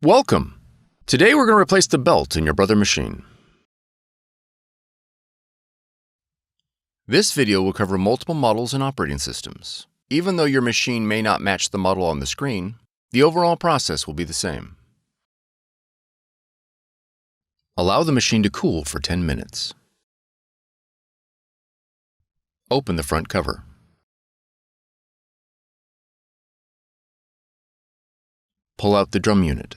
Welcome! Today we're going to replace the belt in your Brother machine. This video will cover multiple models and operating systems. Even though your machine may not match the model on the screen, the overall process will be the same. Allow the machine to cool for 10 minutes. Open the front cover. Pull out the drum unit.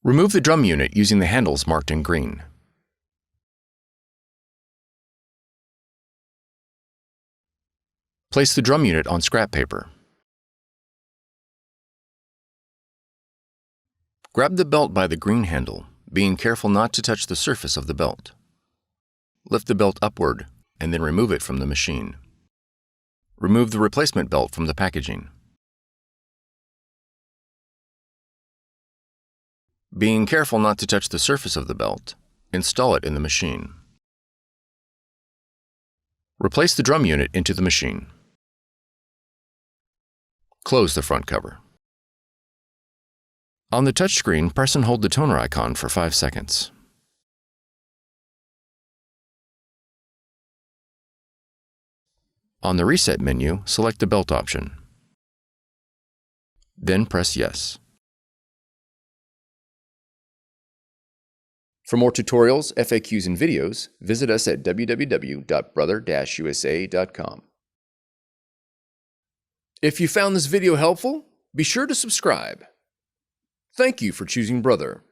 Remove the drum unit using the handles marked in green. Place the drum unit on scrap paper. Grab the belt by the green handle, being careful not to touch the surface of the belt. Lift the belt upward and then remove it from the machine. Remove the replacement belt from the packaging. Being careful not to touch the surface of the belt, install it in the machine. Replace the drum unit into the machine. Close the front cover. On the touchscreen, press and hold the toner icon for 5 seconds. On the Reset menu, select the belt option. Then press Yes. For more tutorials, FAQs, and videos, visit us at www.brother-usa.com. If you found this video helpful, be sure to subscribe. Thank you for choosing Brother.